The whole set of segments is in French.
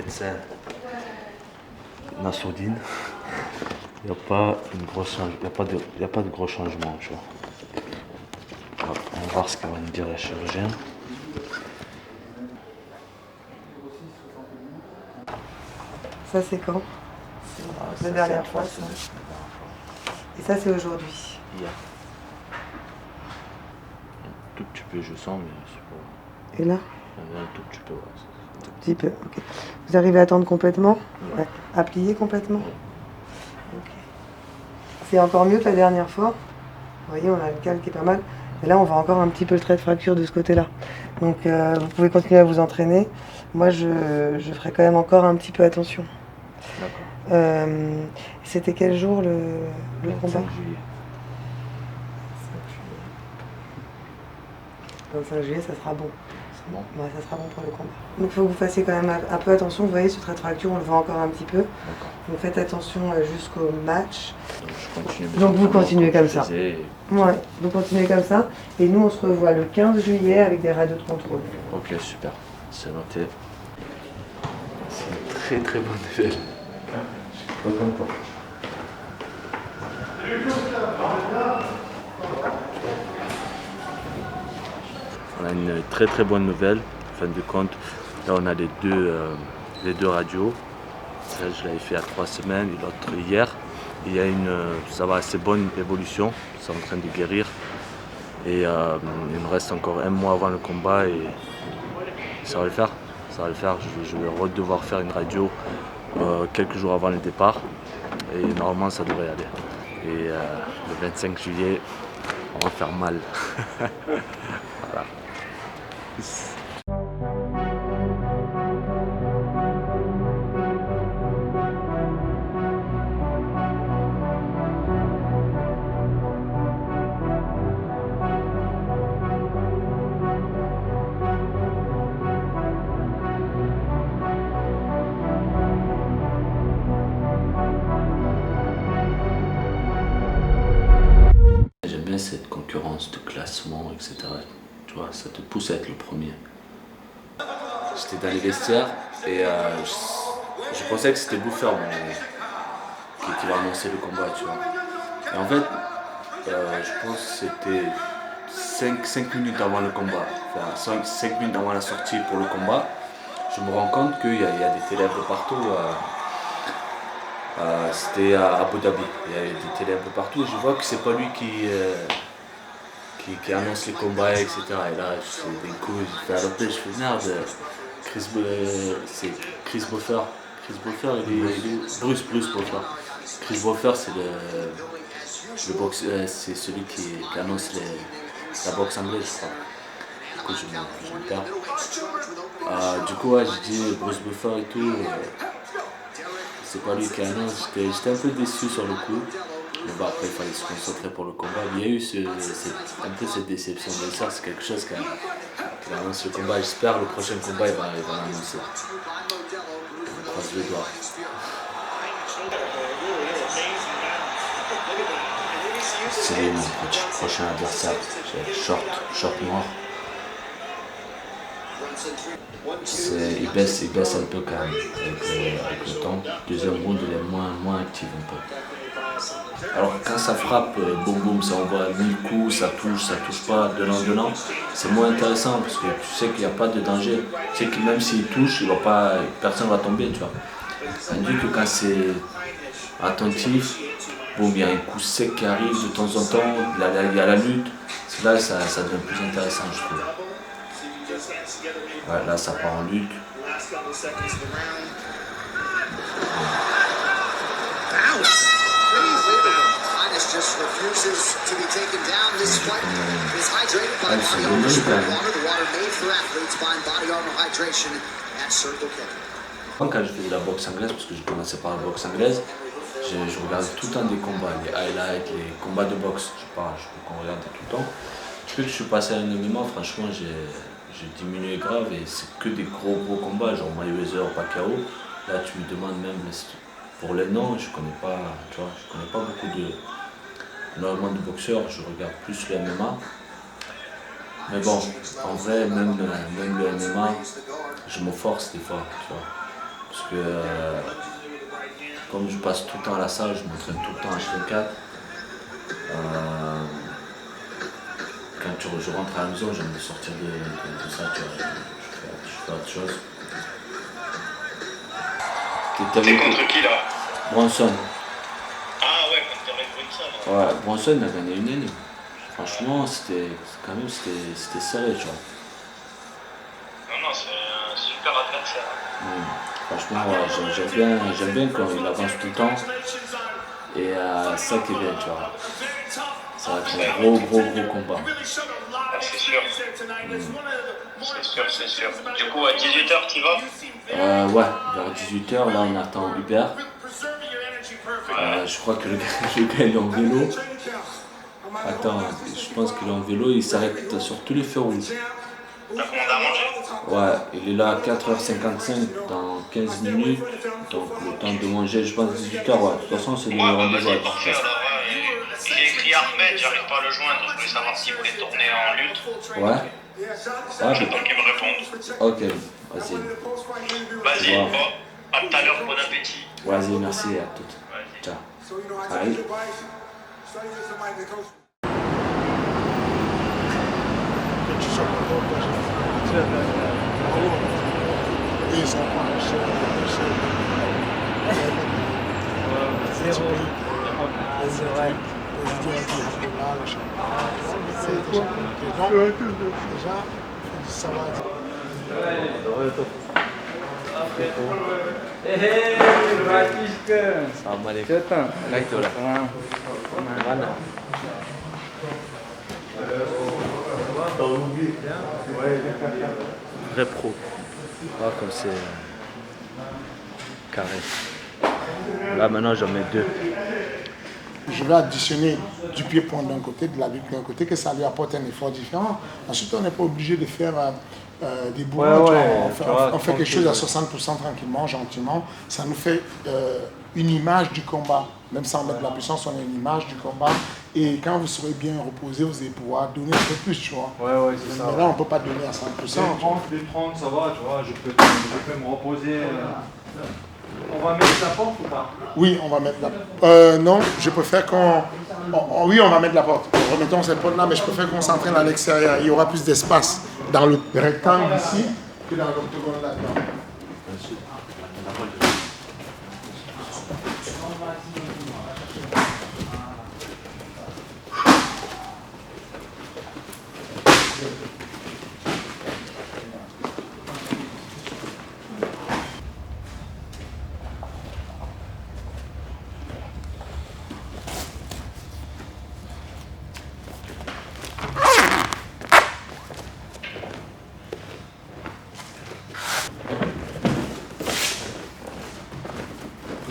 médecin Nassoudine, il n'y a pas de gros changement, tu vois. On va voir ce qu'il va nous dire la chirurgien. Ça c'est quand? La dernière fois ça. Et ça c'est aujourd'hui. Hier. Un tout petit peu je sens, mais c'est pas... Et là? Un tout petit peu, ouais. Un tout petit peu, ok. Vous arrivez à tendre complètement? Ouais. À plier complètement? Ok. C'est encore mieux que la dernière fois. Vous voyez, on a le cal qui est pas mal. Et là, on voit encore un petit peu le trait de fracture de ce côté-là. Donc, vous pouvez continuer à vous entraîner. Moi, je ferai quand même encore un petit peu attention. D'accord. C'était quel jour le combat? 25 juillet. 25 juillet, ça sera bon. C'est bon? Ouais, ça sera bon pour le combat. Donc il faut que vous fassiez quand même un peu attention. Vous voyez, ce trait de fracture, on le voit encore un petit peu. D'accord. Donc faites attention jusqu'au match. Donc je continue. Donc vous continuez comme ça. Et... Ouais, vous continuez comme ça. Et nous, on se revoit le 15 juillet avec des radios de contrôle. Ok, super. C'est noté. C'est une très bonne nouvelle. Je suis trop content. On a une très bonne nouvelle. En fin de compte, là on a les deux radios. Ça, je l'avais fait il y a 3 semaines et l'autre hier. Et il y a ça va assez bonne évolution. C'est en train de guérir. Et il me reste encore 1 mois avant le combat et ça va le faire. Ça va le faire. Je vais devoir faire une radio quelques jours avant le départ. Et normalement ça devrait aller. Et le 25 juillet, on va faire mal. Voilà. J'aime bien cette concurrence de classement, etc. Tu vois, ça te pousse à être le premier. J'étais dans les vestiaires et je pensais que c'était Buffer qui va annoncer le combat, tu vois. Et en fait, je pense que c'était 5 minutes avant le combat, enfin 5 minutes avant la sortie pour le combat, je me rends compte qu'il y a des télés un peu partout. C'était à Abu Dhabi, il y avait des télés un peu partout et je vois que c'est pas lui qui annonce les combats, etc. Et là, d'un coup, je fais adopter, je fais merde, c'est Chris Buffer. Chris Buffer, Bruce Buffer. Chris Buffer, c'est le boxe, c'est celui qui annonce la boxe anglaise, je crois. Du coup, je me perds. Du coup, ouais, je dis Bruce Buffer et tout. C'est pas lui qui annonce. J'étais un peu déçu sur le coup. Mais bon, après, il fallait se concentrer pour le combat. Il y a eu un peu cette déception. Mais ça, c'est quelque chose qui annonce le combat. J'espère le prochain combat, il va l'annoncer. On croise les doigts. C'est lui mon prochain adversaire. C'est short noir. Il baisse un peu quand même avec le temps. Deuxième round, il est moins actif un peu. Alors quand ça frappe, boum boum, ça envoie 1000 coups, ça touche pas, donnant, c'est moins intéressant parce que tu sais qu'il n'y a pas de danger. Tu sais que même s'il touche, personne ne va tomber, tu vois. Tandis que quand c'est attentif, boum, il y a un coup sec qui arrive de temps en temps, il y a la lutte, c'est là ça devient plus intéressant, je trouve. Ouais, là ça part en lutte. Quand je faisais la boxe anglaise, parce que je commençais par la boxe anglaise, je regardais tout le temps des combats, les highlights, les combats de boxe. Je sais pas, je peux qu'on regarde tout le temps. Depuis que je suis passé à MMA, franchement, j'ai diminué grave et c'est que des gros combats, genre Mayweather, Pacquiao. Là, tu me demandes même pour les noms, je connais pas, tu vois, je connais pas beaucoup énormément de boxeurs, je regarde plus le MMA. Mais bon, en vrai, même le MMA, je me force des fois, tu vois. Parce que comme je passe tout le temps à la salle, je m'entraîne tout le temps à H24. Quand je rentre à la maison, j'aime sortir de ça, tu vois, je fais autre chose. T'es contre qui là? Bronson. Ah ouais, contre Derek Brunson. Ouais, Bronson a gagné une année. Franchement, c'était serré, tu vois. Non, c'est un super adversaire. Franchement, ouais, j'aime bien quand il avance tout le temps. Et ça qui est bien, tu vois. Ça va être un gros combat. Ah, c'est sûr. C'est sûr. Du coup, à 18h, tu vas? Ouais, vers 18h, là, on attend Hubert. Je crois que le gars, il est en vélo. Attends, je pense qu'il est en vélo, il s'arrête sur tous les feux rouges. T'as commandé à manger? Ouais, il est là à 4h55 dans 15 minutes. Donc le temps de manger, je pense 18h, ouais. De toute façon, c'est le rendez-vous à 18h. Parfait, alors, j'ai écrit Ahmed, j'arrive pas à le joindre, je voulais savoir s'il voulait tourner en lutte. Ouais. J'attends qu'il me réponde. Ok, vas-y. Vas-y, bon, à tout à l'heure, bon appétit. Vas-y, merci à toutes. Ciao. Allez. Vrai pro. Voilà comme c'est carré. Là maintenant j'en mets 2. Je vais additionner du pied-point d'un côté, de la bulle d'un côté, que ça lui apporte un effort différent. Ensuite, on n'est pas obligé de faire des bourrins. On fait quelque chose à 60% tranquillement, gentiment. Ça nous fait une image du combat. Même sans mettre de la puissance, on a une image du combat. Et quand vous serez bien reposé, vous allez pouvoir donner un peu plus, tu vois. Ouais, c'est ça. Mais là, on ne peut pas donner à 100%. Les 30, ça va, tu vois, je peux me reposer. On va mettre la porte ou pas? Oui, on va mettre la... non, je préfère qu'on... Oui, on va mettre la porte. Remettons cette porte-là, mais je préfère qu'on s'entraîne à l'extérieur. Il y aura plus d'espace dans le rectangle ici que dans l'octogone là-dedans.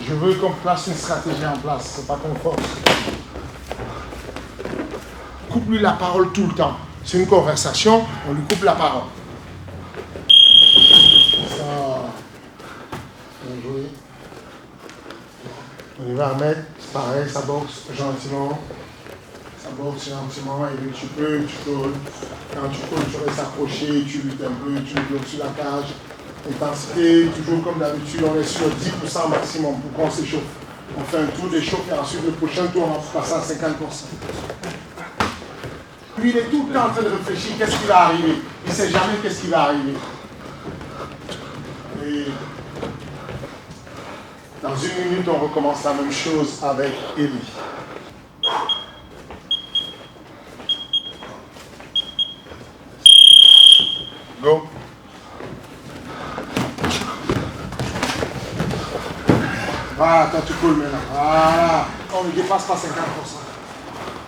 Je veux qu'on place une stratégie en place, c'est pas qu'on force. Coupe-lui la parole tout le temps. C'est une conversation, on lui coupe la parole. Ça. Bien joué. On y va mettre, c'est pareil, ça boxe gentiment. Ça boxe gentiment et puis tu peux, quand tu peux, tu restes accroché, tu luttes un peu, tu bloques sur la cage. Intensité, toujours comme d'habitude, on est sur 10% maximum pour qu'on s'échauffe. On fait un tour d'échauffe et ensuite le prochain tour, on va passer à 50%. Lui, il est tout le temps en train de réfléchir qu'est-ce qui va arriver. Il ne sait jamais qu'est-ce qui va arriver. Et dans une minute, on recommence la même chose avec Eli. Go. Voilà, toi tu coules maintenant. Voilà. On ne dépasse pas 50%.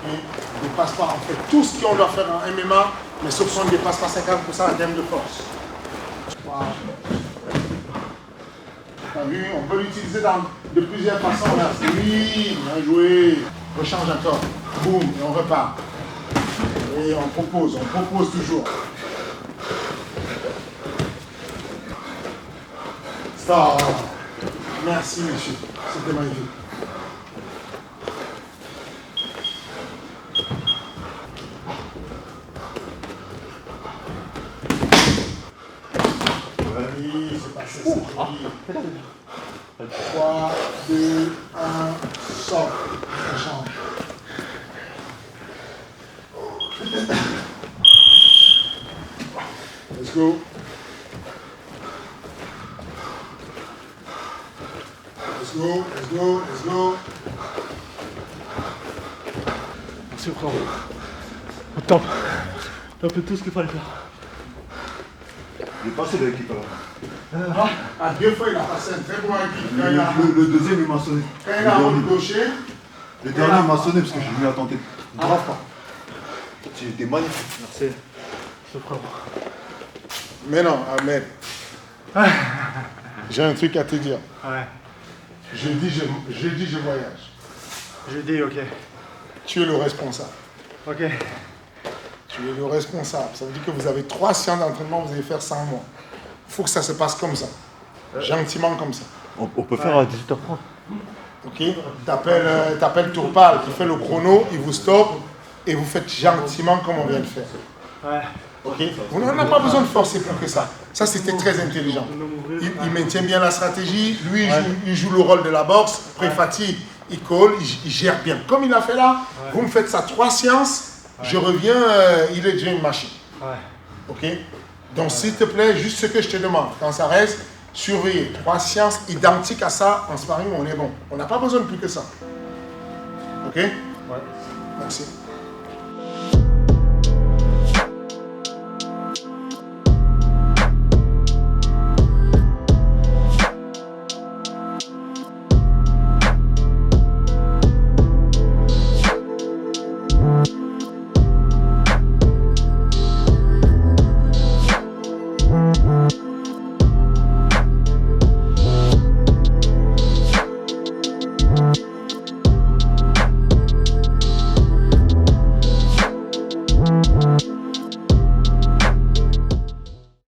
On ne dépasse pas, on fait tout ce qu'on doit faire en MMA, mais sauf qu'on ne dépasse pas 50% en termes de force. Voilà. T'as vu, on peut l'utiliser de plusieurs façons. Là. Oui, bien joué. Rechange encore. Boum, et on repart. Et on propose toujours. Stop. Merci, monsieur. C'était magnifique. Oui, c'est passé, c'est joli. Let's go. Let's go, let's go, let's go. Merci frérot. Au top. T'as fait tout ce qu'il fallait faire. Il est passé de l'équipe alors. Ah, 2 fois il a passé un très bon équipe. Le deuxième il m'a sonné. Quand il a rendu gaucher. Le dernier il m'a sonné parce que j'ai mis à tenter. Grave pas. C'était magnifique. Merci. C'est frérot. Mais non, Ahmed. J'ai un truc à te dire. Ouais. Jeudi, je voyage. Jeudi, ok. Tu es le responsable. Ok. Tu es le responsable. Ça veut dire que vous avez 3 séances d'entraînement, vous allez faire 100 mois. Il faut que ça se passe comme ça. Gentiment comme ça. On peut faire à 18h30. Ok. T'appelles Tourpal qui fait le chrono, il vous stoppe et vous faites gentiment comme on vient de faire. Ouais. Ok. Vous n'en avez pas besoin de forcer plus que ça. Ça, c'était très intelligent. Il maintient bien la stratégie. Lui, il joue le rôle de la boxe. Pré-fatigue, il colle, il gère bien. Comme il a fait là, vous me faites ça 3 séances. Je reviens, il est déjà une machine. Ouais. Ok. Donc, s'il te plaît, juste ce que je te demande, quand ça reste, surveiller 3 séances identiques à ça. En sparring, on est bon. On n'a pas besoin de plus que ça. Ok. Ouais. Merci.